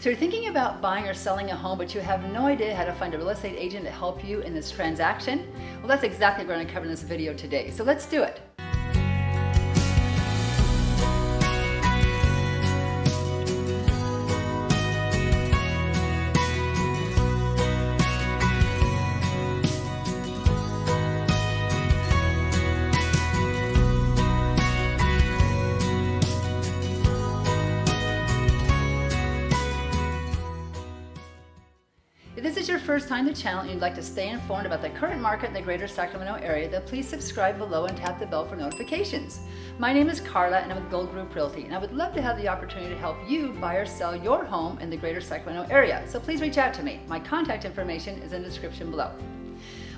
So you're thinking about buying or selling a home, but you have no idea how to find a real estate agent to help you in this transaction? Well, that's exactly what we're going to cover in this video today. So let's do it. If this is your first time to the channel and you'd like to stay informed about the current market in the Greater Sacramento Area, then please subscribe below and tap the bell for notifications. My name is Carla and I'm with Gold Group Realty, and I would love to have the opportunity to help you buy or sell your home in the Greater Sacramento Area. So please reach out to me. My contact information is in the description below.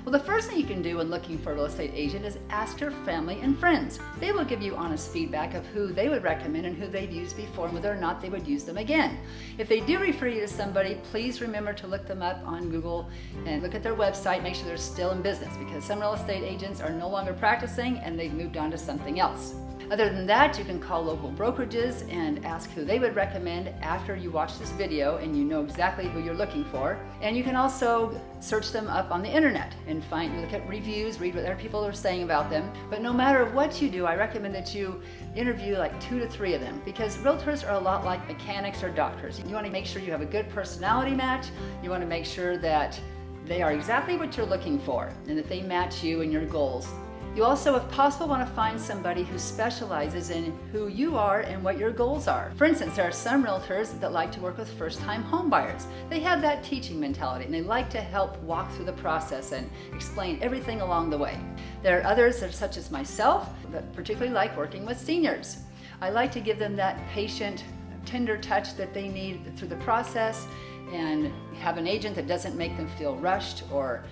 Well, the first thing you can do when looking for a real estate agent is ask your family and friends. They will give you honest feedback of who they would recommend and who they've used before and whether or not they would use them again. If they do refer you to somebody, please remember to look them up on Google and look at their website, make sure they're still in business, because some real estate agents are no longer practicing and they've moved on to something else. Other than that, you can call local brokerages and ask who they would recommend after you watch this video and you know exactly who you're looking for. And you can also search them up on the internet and look at reviews, read what other people are saying about them. But no matter what you do, I recommend that you interview like 2 to 3 of them, because realtors are a lot like mechanics or doctors. You want to make sure you have a good personality match. You want to make sure that they are exactly what you're looking for and that they match you and your goals. You also, if possible, want to find somebody who specializes in who you are and what your goals are. For instance, there are some realtors that like to work with first-time home buyers. They have that teaching mentality and they like to help walk through the process and explain everything along the way. There are others that are such as myself that particularly like working with seniors. I like to give them that patient, tender touch that they need through the process and have an agent that doesn't make them feel rushed or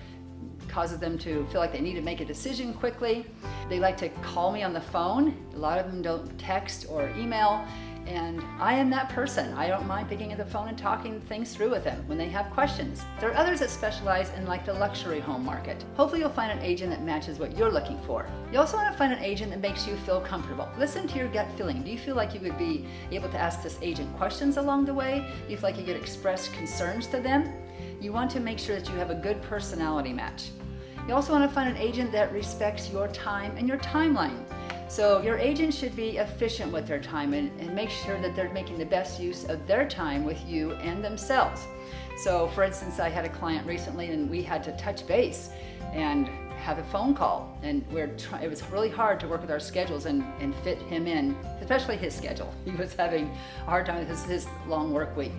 causes them to feel like they need to make a decision quickly. They like to call me on the phone. A lot of them don't text or email, and I am that person. I don't mind picking up the phone and talking things through with them when they have questions. There are others that specialize in like the luxury home market. Hopefully you'll find an agent that matches what you're looking for. You also want to find an agent that makes you feel comfortable. Listen to your gut feeling. Do you feel like you would be able to ask this agent questions along the way? Do you feel like you could express concerns to them? You want to make sure that you have a good personality match. You also want to find an agent that respects your time and your timeline. So your agent should be efficient with their time and make sure that they're making the best use of their time with you and themselves. So for instance, I had a client recently and we had to touch base and have a phone call, and it was really hard to work with our schedules and fit him in, especially his schedule. He was having a hard time with his long work week.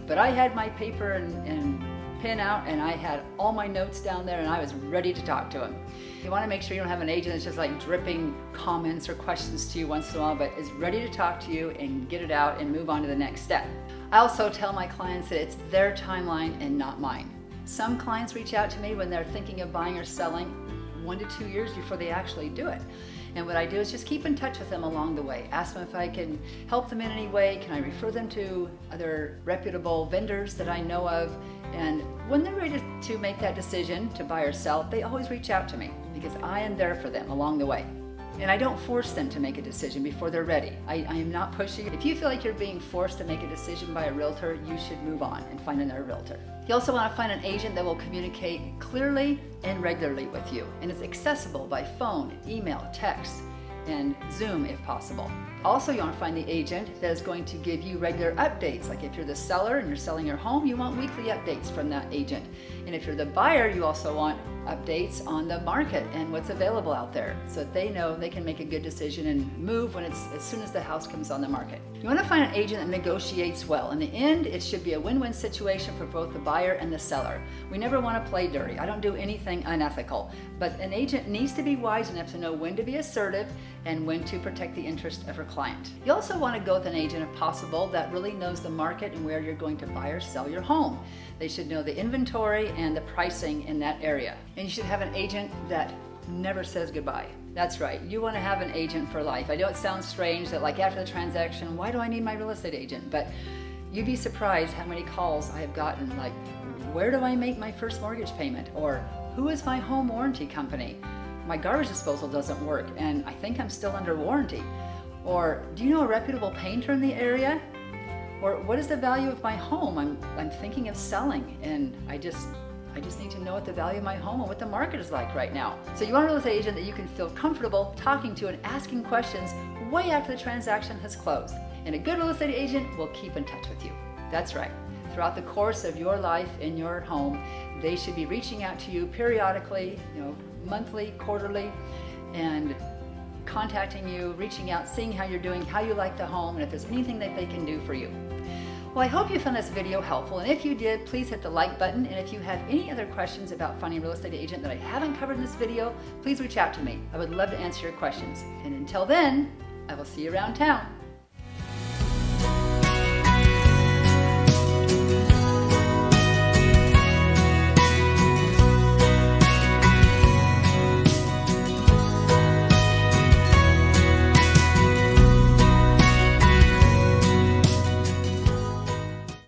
But I had my paper and pen out and I had all my notes down there and I was ready to talk to him. You want to make sure you don't have an agent that's just like dripping comments or questions to you once in a while, but is ready to talk to you and get it out and move on to the next step. I also tell my clients that it's their timeline and not mine. Some clients reach out to me when they're thinking of buying or selling 1 to 2 years before they actually do it. And what I do is just keep in touch with them along the way. Ask them if I can help them in any way. Can I refer them to other reputable vendors that I know of? And when they're ready to make that decision to buy or sell, they always reach out to me because I am there for them along the way. And I don't force them to make a decision before they're ready. I am not pushing. If you feel like you're being forced to make a decision by a realtor, you should move on and find another realtor. You also want to find an agent that will communicate clearly and regularly with you, and is accessible by phone, email, text, and Zoom if possible. Also, you want to find the agent that is going to give you regular updates. Like if you're the seller and you're selling your home, you want weekly updates from that agent. And if you're the buyer, you also want updates on the market and what's available out there so that they know they can make a good decision and move when as soon as the house comes on the market. You want to find an agent that negotiates well. In the end, it should be a win-win situation for both the buyer and the seller. We never want to play dirty. I don't do anything unethical, but an agent needs to be wise enough to know when to be assertive and when to protect the interest of her client. You also want to go with an agent, if possible, that really knows the market and where you're going to buy or sell your home. They should know the inventory and the pricing in that area. And you should have an agent that never says goodbye. That's right, you want to have an agent for life. I know it sounds strange that like after the transaction, why do I need my real estate agent? But you'd be surprised how many calls I have gotten like, where do I make my first mortgage payment? Or who is my home warranty company? My garbage disposal doesn't work and I think I'm still under warranty. Or do you know a reputable painter in the area? Or what is the value of my home? I'm thinking of selling, and I just need to know what the value of my home and what the market is like right now. So you want a real estate agent that you can feel comfortable talking to and asking questions way after the transaction has closed. And a good real estate agent will keep in touch with you. That's right. Throughout the course of your life in your home, they should be reaching out to you periodically, monthly, quarterly, and contacting you, reaching out, seeing how you're doing, how you like the home, and if there's anything that they can do for you. Well, I hope you found this video helpful, and if you did, please hit the like button, and if you have any other questions about finding a real estate agent that I haven't covered in this video, please reach out to me. I would love to answer your questions. And until then, I will see you around town.